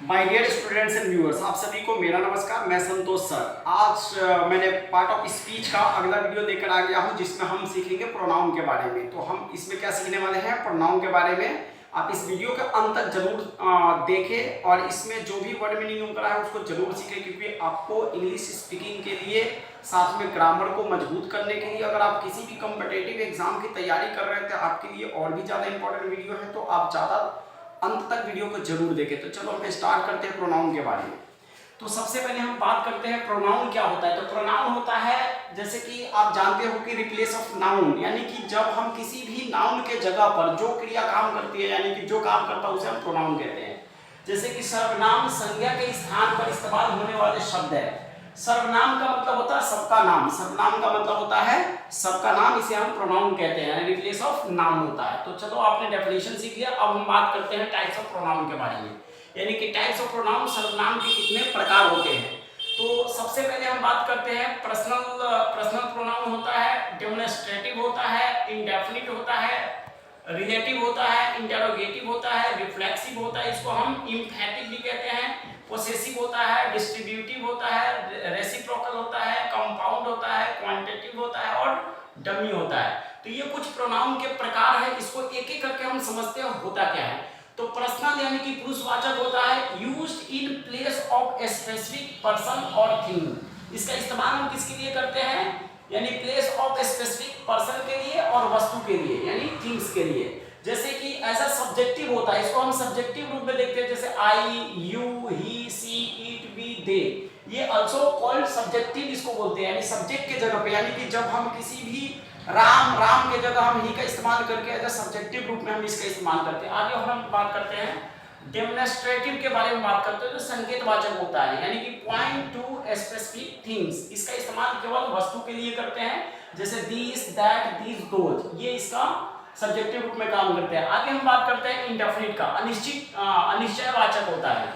My dear students and viewers, आप सभी को मेरा नमस्कार। मैं संतोष सर। आज मैंने पार्ट ऑफ स्पीच का अगला वीडियो लेकर आ गया हूं, जिसमें हम सीखेंगे प्रोनाउन के बारे में। तो हम इसमें क्या सीखने वाले हैं, प्रोनाउन के बारे में। आप इस वीडियो के अंत तक जरूर देखें और इसमें जो भी वर्ड मीनिंग उनका है उसको जरूर सीखें, क्योंकि आपको इंग्लिश स्पीकिंग के लिए, साथ में ग्रामर को मजबूत करने के लिए, अगर आप किसी भी कॉम्पिटिटिव एग्जाम की तैयारी कर रहे हैं तो आपके लिए और भी ज़्यादा इंपॉर्टेंट वीडियो है। तो आप ज़्यादा अंत तक वीडियो को जरूर देखें। तो चलो हम स्टार्ट करते हैं प्रोनाउन के बारे में। तो सबसे पहले हम बात करते हैं प्रोनाउन क्या होता है। तो प्रोनाउन होता है, जैसे कि आप जानते हो कि रिप्लेस ऑफ नाउन, यानी कि जब हम किसी भी नाउन के जगह पर जो क्रिया काम करती है, यानी कि जो काम करता है उसे हम प्रोनाउन कहते हैं। जैसे कि सर्वनाम संज्ञा के स्थान पर इस्तेमाल होने वाले शब्द है। सर्वनाम का मतलब होता है सबका नाम, सर्वनाम का मतलब होता है सबका नाम, इसे हम प्रोनाउन कहते हैं, रिप्लेस ऑफ नाउन होता है। तो चलो आपने डेफिनेशन सीख लिया। अब हम बात करते हैं टाइप्स ऑफ प्रोनाउन के बारे में, यानी कि टाइप्स ऑफ प्रोनाउन, सर्वनाम के कितने प्रकार होते हैं। तो सबसे पहले हम बात करते हैं पर्सनल प्रोनाउन होता है, डेमोन्स्ट्रेटिव होता है, इंडेफिनिट होता है, रिलेटिव होता है, इंटरोगेटिव होता है, रिफ्लेक्सिव होता है, इसको हम इम्फैटिक भी कहते हैं, पोसेसिव होता है, डिस्ट्रीब्यूटिव होता है, रेसिप्रोकल होता है, कंपाउंड होता है, क्वांटिटिव होता है और डमी होता है। तो ये कुछ प्रोनाउन के प्रकार है, इसको एक एक करके हम समझते हैं होता क्या है। तो पर्सनल यानी कि पुरुषवाचक होता है, used in place of a specific person और थिंग। इसका इस्तेमाल हम किसके लिए करते हैं, यानी place of a specific person के लिए और वस्तु के लिए, यानी थिंग्स के लिए। जैसे कि ऐसा सब्जेक्टिव होता है, इसको हम सब्जेक्टिव रूप में देखते हैं, जैसे I, you, he, she, it, we, they. ये आल्सो कॉल्ड सब्जेक्टिव इसको बोलते हैं, यानी सब्जेक्ट के जगह पे, यानी कि जब हम किसी भी राम के जगह हम ही का इस्तेमाल करके एज सब्जेक्टिव रूप में हम इसका इस्तेमाल करते हैं। आगे हम बात करते हैं डेमोन्स्ट्रेटिव के बारे में बात करते हैं, जो संकेतवाचक होता है, यानी कि पॉइंट टू स्पेसिफिक थिंग्स। इसका इस्तेमाल केवल वस्तु के लिए करते हैं, जैसे दिस, दैट, दिस, दोज, ये इसका सब्जेक्टिव रूप में काम करते हैं। आगे हम बात करते हैं इंडेफिनिट का, अनिश्चयवाचक होता है,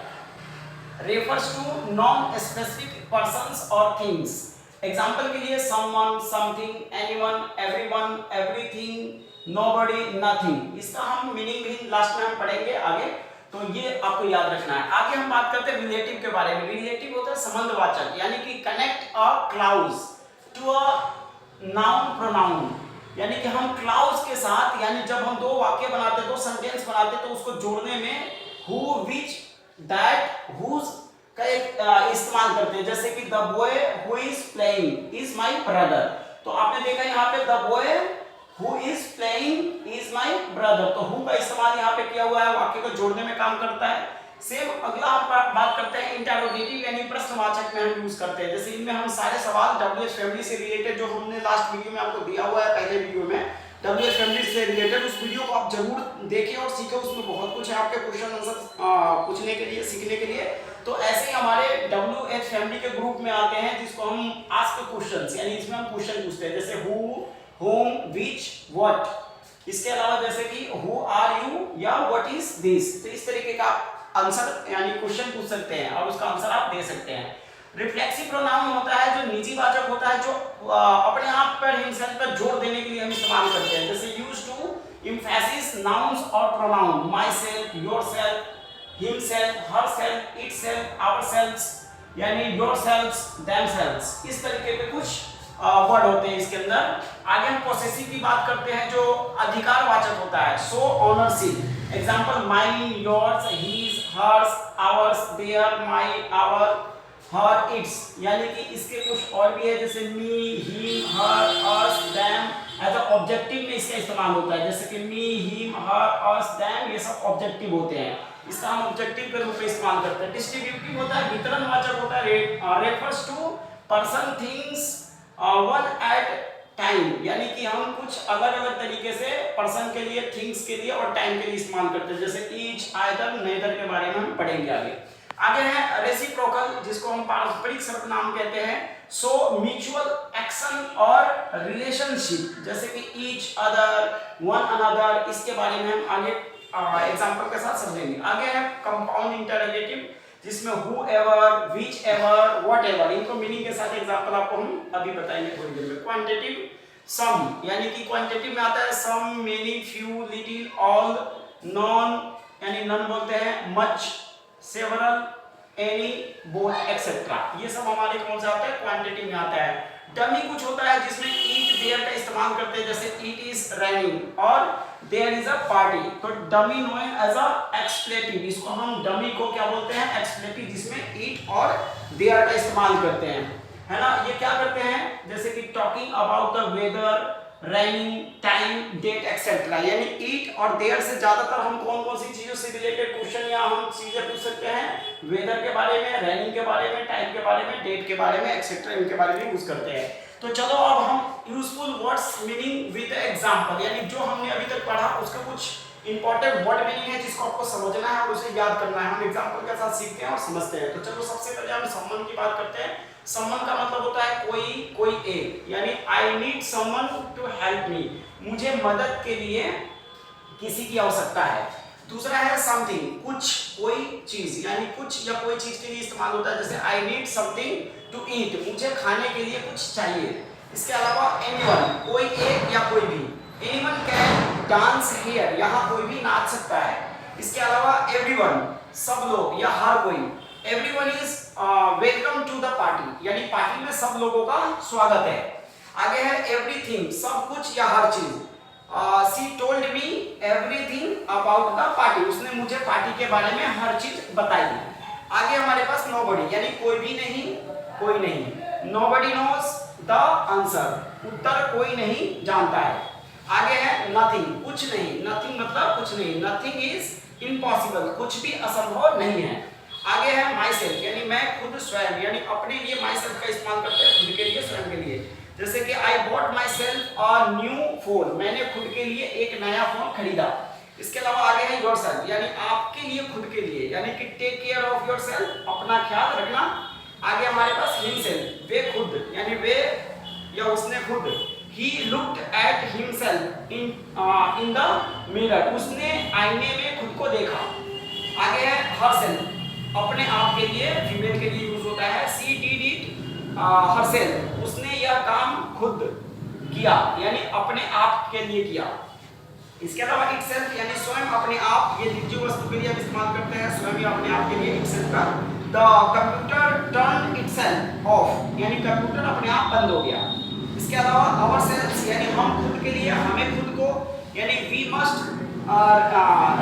refers to non specific persons और थिंग्स। एग्जाम्पल के लिए someone, something, anyone, everyone, everything, nobody, nothing. इसका हम मीनिंग भी लास्ट में हम पढ़ेंगे आगे, तो ये आपको याद रखना है। आगे हम बात करते हैं रिलेटिव के बारे में। रिलेटिव होता है संबंधवाचक, यानी कि connect a clause to a noun pronoun, यानी कि हम क्लाउज के साथ, यानी जब हम दो वाक्य बनाते, दो सेंटेंस बनाते, तो उसको जोड़ने में हु, विच, दैट, हुज का एक इस्तेमाल करते हैं। जैसे कि the boy who is playing is my brother. तो आपने देखा यहाँ पे the boy who is playing is my brother, तो हु का इस्तेमाल यहाँ पे किया हुआ है, वाक्य को जोड़ने में काम करता है। सेम अगला हम बात करते हैं इंटरोगेटिव, यानी प्रश्नवाचक में हम यूज करते हैं। जैसे इनमें हम सारे सवाल डब्ल्यूएच फैमिली से रिलेटेड, जो हमने लास्ट वीडियो में आपको दिया हुआ है, पहले वीडियो में डब्ल्यूएच फैमिली से रिलेटेड, उस वीडियो को आप जरूर देखें और सीखें। उसमें बहुत कुछ है आपके क्वेश्चन आंसर पूछने के लिए, सीखने के लिए। तो ऐसे ही हमारे डब्ल्यूएच फैमिली के ग्रुप में आते हैं, जिसको हम आस्क क्वेश्चंस, यानी इसमें हम क्वेश्चन पूछते हैं, जैसे हु, whom, which, what। इसके अलावा जैसे कि who are you या what is this। तो इस तरीके का आंसर यानी क्वेश्चन पूछ सकते हैं और उसका आंसर आप दे सकते हैं। रिफ्लेक्सिव प्रोनाउन होता है जो निजीवाचक होता है, जो अपने आप पर, हिमसेल्फ पर जोर देने के लिए हम इस्तेमाल करते हैं। जैसे यूज टू एम्फेसिस नाउन्स और pronoun, my self, your self, himself, herself, itself, ourselves, यानी योरसेल्व्स, देमसेल्व्स। इस तरीके के कुछ वर्ड होते हैं इसके अंदर। आगे हम पोसेसिव की बात करते हैं, जो अधिकारवाचक होता है, so ownership. Example mine, yours, his, hers, ours, their, my, our, her, its. यानी कि इसके कुछ और भी है, जैसे me, him, her, us, them. As a objective में इसका इस्तेमाल होता है, जैसे कि मी, हिम, हर, अस, देम, ये सब ऑब्जेक्टिव होते हैं, इसका हम ऑब्जेक्टिव के रूप में इस्तेमाल करते हैं। डिस्ट्रीब्यूटिव होता है, वितरणवाचक होता है, refers to person, things, one at time, यानी कि हम कुछ अलग अलग तरीके से पर्सन के लिए, थिंग्स के लिए और टाइम के लिए इस्तेमाल करते हैं। जैसे ईच, आइदर, नेदर के बारे में हम पढ़ेंगे आगे। आगे है रेसिप्रोकल, जिसको हम पारस्परिक सर्वनाम कहते हैं, सो म्यूचुअल एक्शन और रिलेशनशिप, जैसे कि ईच अदर, वन अनदर। इसके बारे में हम आगे एग्जांपल के साथ समझेंगे। आगे है कंपाउंड इंटरोगेटिव, जिसमें whoever, whichever, whatever, इनको मीनिंग के साथ एग्जांपल आपको हम अभी बताएंगे थोड़ी देर में। क्वांटिटिव, सम, यानी कि क्वांटिटिव में आता है some, many, few, little, all, none, यानी नन बोलते हैं, much, several, any, both etcetera, ये सब हमारे कौन सा आता है, क्वांटिटी में आता है। डमी कुछ होता है जिसमें ईट देयर का इस्तेमाल करते हैं, जैसे इट इज रेनिंग और देयर इज अ पार्टी, तो डमी नोन एज अ एक्सप्लेटिव, इसको हम डमी को क्या बोलते हैं, एक्सप्लेटिव, जिसमें ईट और देयर का इस्तेमाल करते हैं, है ना। ये क्या करते हैं, जैसे कि talking about the weather, raining, time, date etcetera, यानी ईट और देयर से ज्यादातर हम कौन कौन सी चीजों से रिलेटेड क्वेश्चन या हम चीजें पूछ सकते हैं, वेदर के बारे में, रेनिंग के बारे में, टाइम के बारे में, डेट के बारे में एक्सेट्रा, इनके बारे में यूज करते हैं। तो चलो अब हम useful words meaning with example, यानी जो हमने अभी तक पढ़ा उसका कुछ इंपॉर्टेंट वर्ड मीनिंग है जिसको आपको समझना है और उसे याद करना है, हम एग्जांपल के साथ सीखते हैं और समझते हैं। तो चलो सबसे पहले हम समवन की बात करते हैं। समवन का मतलब होता है कोई एक, यानी I need someone to help me, मुझे मदद के लिए किसी की आवश्यकता है। दूसरा है समथिंग, कुछ, कोई चीज, यानी कुछ या कोई चीज के लिए इस्तेमाल होता है, जैसे I need something to eat, मुझे खाने के लिए कुछ चाहिए। इसके अलावा एनीवन, कोई एक या कोई भी, एनीवन कैन डांस हियर, यहाँ कोई भी नाच सकता है। इसके अलावा एवरीवन, सब लोग या हर कोई, everyone is welcome to the party, यानी पार्टी में सब लोगों का स्वागत है। आगे है एवरीथिंग, सब कुछ या हर चीज, she told me everything about the party, उसने मुझे पार्टी के बारे में हर चीज बताई। आगे हमारे पास नोबडी, यानी कोई भी नहीं, कोई नहीं, नोबडी नोज द आंसर, उत्तर कोई नहीं जानता है। आगे है नथिंग, कुछ नहीं, नथिंग मतलब कुछ नहीं, नथिंग इज इम्पॉसिबल, कुछ भी असंभव नहीं है। आगे है माई सेल्फ, यानी मैं खुद स्वयं, यानी अपने लिए माई सेल्फ का इस्तेमाल करते हैं, खुद के लिए, स्वयं के लिए, जैसे कि I bought my self a new phone, मैंने खुद के लिए एक नया फोन खरीदा। इसके अलावा आगे है योर सेल्फ, यानी आपके लिए, खुद के लिए, यानी कि take care of yourself, अपना ख्याल रखना। आगे हमारे पास हिमसेल्फ, वे खुद, यानी वे या उसने खुद, he looked at himself in the mirror, उसने आईने में खुद को देखा। आगे है herself, अपने आप के लिए, फीमेल के लिए यूज होता है, she did it herself, उसने यह काम खुद किया, यानी अपने आप के लिए किया। इसके अलावा itself, यानी स्वयं, अपने आप, ये निर्जीव वस्तु के लिए हम इस्तेमाल करते हैं, स्वयं या अपने आप के लिए itself का। The computer turned itself off, यानी कंप्यूटर अपने आप बंद हो गया। इसके अलावा ourselves, यानी हम खुद के लिए, हमें खुद को, यानी we must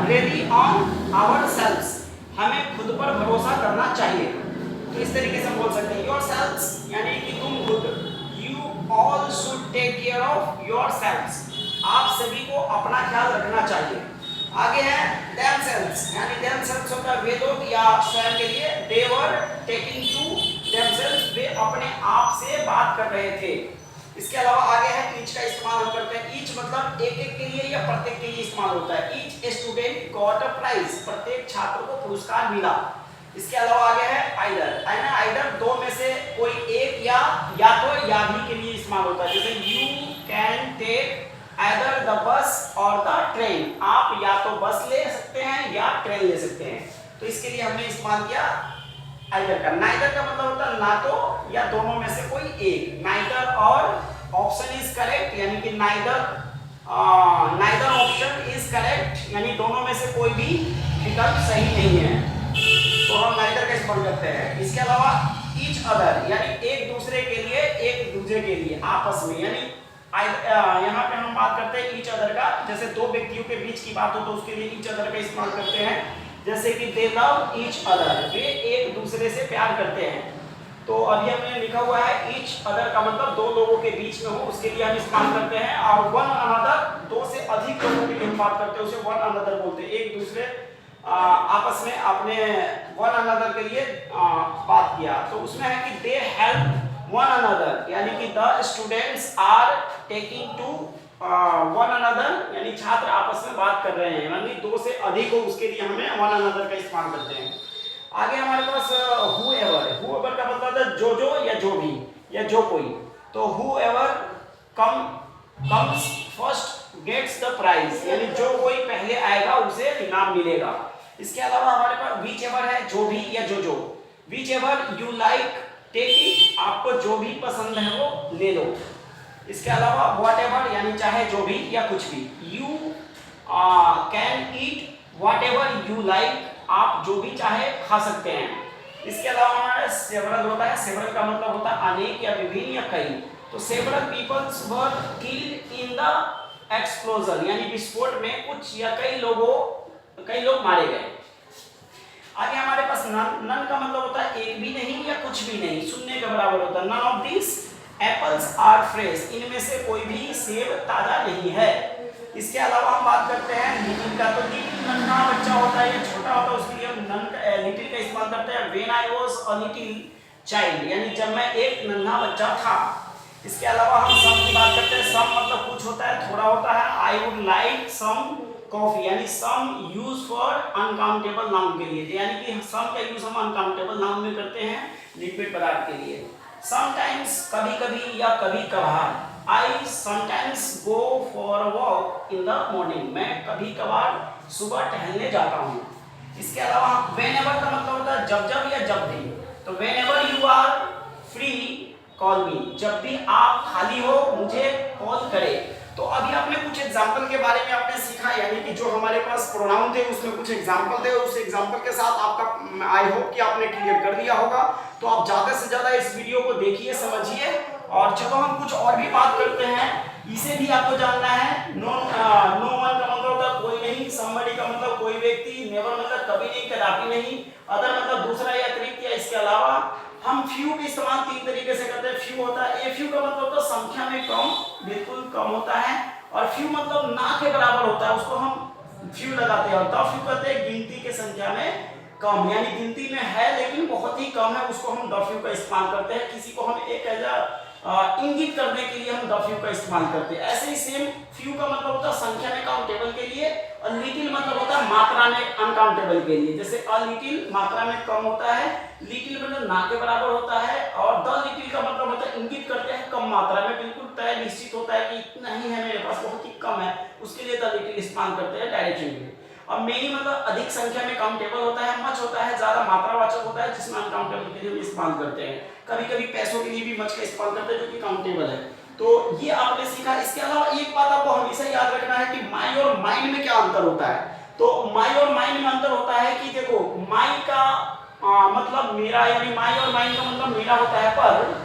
rely on ourselves, हमें खुद पर भरोसा करना चाहिए। तो इस तरीके से हम बोल सकते हैं yourselves, यानी कि तुम खुद, you all should take care of yourselves, आप सभी को अपना ख्याल रखना चाहिए। आगे है themselves, यानी themselves होता है वे लोग या स्वयं के लिए, they were taking to themselves, वे अपने आप से बात कर रहे थे। इसके अलावा आगे है each का इस्तेमाल हम करते हैं, each मतलब एक एक के लिए या प्रत्येक के लिए इस्तेमाल होता है। each student got a prize, प्रत्येक छात्र को पुरस्कार मिला। इसके अलावा आगे है either, either दो में से कोई एक या तो या भी के लिए इस्तेमाल होता है, जैसे you can take either the bus or the train, आप या तो बस ले सकते हैं या ट्रेन ले सकते हैं। तो इसके लिए हमने इस्तेमाल किया either का। neither का मतलब होता है ना तो या दोनों में से कोई एक, neither और ऑप्शन इज करेक्ट, यानी कि neither ऑप्शन इज करेक्ट, यानी दोनों में से कोई भी विकल्प सही नहीं है, तो हम neither का इस्तेमाल करते हैं। इसके अलावा each other, यानी एक दूसरे के लिए, एक दूसरे के लिए, आपस में, यानी यहाँ पे हम बात करते हैं each other का, जैसे दो व्यक्तियों के बीच की बात हो तो उसके लिए each other का इस्तेमाल करते हैं, जैसे कि they love each other, वे एक दूसरे से प्यार करते हैं। तो अभी हमने लिखा हुआ है each other का मतलब दो लोगों के बीच में हो, उसके लिए हम इस्तेमाल करते हैं। और one another, दो से अधिक लोगों के लिए हम बात करते हैं, उसे one another बोलते हैं, एक दूसरे आपस में अपने one another के लिए बात किया, तो उसमें है कि they help one another, यानी कि the students are taking to one another, यानी छात्र आपस में बात कर रहे हैं, यानी दो से अधिक हो उसके लिए हमें one another का इस्तेमाल करते हैं। आगे हमारे पास whoever का मतलब है जो या जो भी या जो कोई, तो whoever comes first gets the prize, यानी जो कोई पहले आएगा उसे इनाम मिलेगा। इसके अलावा हमारे पास whichever है, जो भी या जो, whichever you like take it, आपको जो भी पसंद है वो ले लो। इसके अलावा whatever, यानी चाहे जो भी या कुछ भी, you can eat whatever you like, आप जो भी चाहे खा सकते हैं। इसके अलावा हमारा सेवरल होता है, सेवरल का मतलब होता है अनेक या विभिन्न या कई। तो several peoples were killed in the explosion, यानी विस्फोट में कुछ या कई लोग मारे गए। आगे हमारे पास नन का मतलब होता है एक भी नहीं या कुछ भी नहीं, शून्य के बराबर होता है। None of this apples are fresh, इनमें से कोई भी सेब ताजा नहीं है। इसके अलावा हम बात करते हैं लिटिल का। तो लिटिल नन्हा बच्चा होता है या छोटा होता है, उसके लिए हम लिटिल का इस्तेमाल करते हैं। When I was a little child, यानी जब मैं एक नन्हा बच्चा था। इसके अलावा हम सम की बात करते हैं। सम मतलब कुछ होता है, थोड़ा होता है। I would like some coffee, यानी some use for uncountable noun के लिए, यानी कि सम का यूज हम अनकाउंटेबल नाउन में करते हैं लिक्विड पदार्थ के लिए। समटाइम्स कभी कभी या कभी कभार। I sometimes go for a walk in the morning, मैं कभी कभार सुबह टहलने जाता हूँ। इसके अलावा वेन एवर का मतलब होता है जब जब या जब भी। तो whenever you are free call me, जब भी आप खाली हो मुझे कॉल करें। तो अभी आपने कुछ एग्जाम्पल के बारे में आपने सीखा, यानी कि जो हमारे पास प्रोनाउन थे उसमें कुछ एग्जाम्पल थे। उस एग्जाम्पल के साथ आपका आई होप कि आपने क्लियर कर लिया होगा। तो आप ज्यादा से ज्यादा इस वीडियो को देखिए, समझिए। और चलो हम कुछ और भी बात करते हैं, इसे भी आपको जानना है। नो वन का मतलब होता है कोई नहीं। समबडी का मतलब कोई व्यक्ति। नेवर मतलब कभी नहीं, कदापि नहीं। अदर मतलब दूसरा या अतिरिक्त या इसके अलावा। हम फ्यू का इस्तेमाल तीन तरीके से करते हैं। फ्यू होता है, ए फ्यू का मतलब होता है संख्या में कम, बिल्कुल कम होता है। और फ्यू मतलब ना के बराबर होता है, उसको हम फ्यू लगाते हैं। और द फ्यू कहते हैं गिनती के संख्या में कम, यानी गिनती में है लेकिन बहुत ही कम है, उसको हम द फ्यू का इस्तेमाल करते हैं। किसी को हम एक इंगित करने के लिए हम द फ्यू का इस्तेमाल करते हैं। ऐसे ही सेम फ्यू का मतलब होता है संख्या में काउंटेबल के लिए, और लिटिल मतलब होता है मात्रा में अनकाउंटेबल के लिए। जैसे अ लिटिल मात्रा में कम होता है, लिटिल मतलब ना के बराबर होता है, और द लिटिल का मतलब होता है इंगित करते हैं कम मात्रा में, बिल्कुल तय निश्चित होता है कि इतना ही है मेरे पास, बहुत ही कम है, उसके लिए द लिटिल इस्तेमाल करते हैं डायरेक्शन में। और मेनी मतलब अधिक संख्या में काउंटेबल होता है। मच होता है ज्यादा मात्रावाचक होता है, जिसमें अनकाउंटेबल के लिए हम इस्तेमाल करते हैं। कभी कभी पैसों के लिए भी मच का इस्तेमाल करते हैं, जो कि काउंटेबल है। तो ये आपने सीखा। इसके अलावा एक बात आपको हमेशा याद रखना है कि माई और माइंड में क्या अंतर होता है। तो माई और माइंड में अंतर होता है कि देखो, माई का मतलब मेरा, यानी माई और माइंड का मतलब मेरा होता है, पर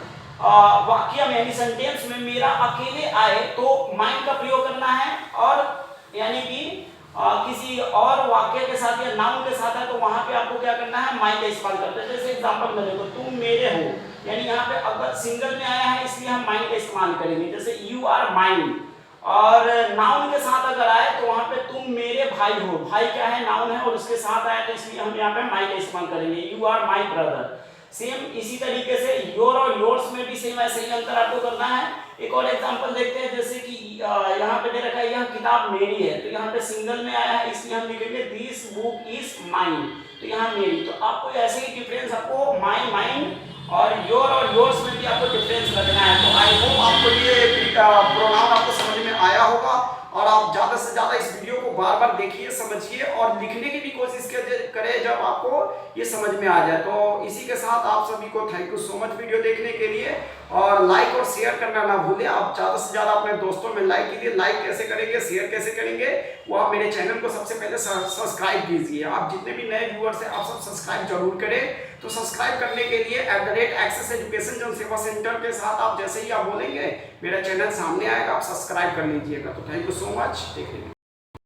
वाक्य में यानी सेंटेंस में मेरा अकेले आए तो माइंड का प्रयोग करना है, और यानी कि किसी और वाक्य के साथ या नाउन के साथ है तो वहां पे आपको क्या करना है, माई का इस्तेमाल करते हैं। जैसे एग्जांपल में देखो, तुम मेरे हो, यानी यहाँ पे अगर सिंगल में आया है इसलिए हम माइन का इस्तेमाल करेंगे। जैसे यू आर माइन, और नाउन के साथ अगर आए तो वहां पे तुम मेरे भाई हो, भाई क्या है, नाउन है, और उसके साथ आया तो इसलिए हम यहाँ पे माई का इस्तेमाल करेंगे, you are my brother. Same इसी तरीके से योर और योर्स में भी सेम ऐसे ही अंतर आपको करना है। एक और एग्जांपल देखते हैं, जैसे कि यहाँ पे दे रखा है यह किताब मेरी है, तो यहाँ पे सिंगल में आया है इसलिए हम लिखेंगे दिस बुक इज माइन, तो यहाँ मेरी। तो आपको ऐसे ही डिफरेंस, आपको माई, माइन और योर्स में भी आपको डिफरेंस रखना है। तो आई होप आपको ये प्रोनाउन आपको समझ में आया होगा, और आप ज्यादा से ज्यादा इस वीडियो को बार बार देखिए, समझिए और लिखने की भी कोशिश करें जब आपको ये समझ में आ जाए। तो इसी के साथ आप सभी को thank you so much video देखने के लिए, और लाइक और शेयर करना ना भूलें। आप ज्यादा से ज्यादा अपने दोस्तों में लाइक कीजिए। लाइक कैसे करेंगे, शेयर कैसे करेंगे, वो आप मेरे चैनल को सबसे पहले सब्सक्राइब कीजिए। आप जितने भी नए व्यूअर्स हैं आप सब सब्सक्राइब जरूर करें। तो सब्सक्राइब करने के लिए @एक्सेस एजुकेशन जन सेवा सेंटर के साथ आप जैसे ही आप बोलेंगे मेरा चैनल सामने आएगा, आप सब्सक्राइब कर लीजिएगा। तो थैंक यू सो मच देखने के लिए।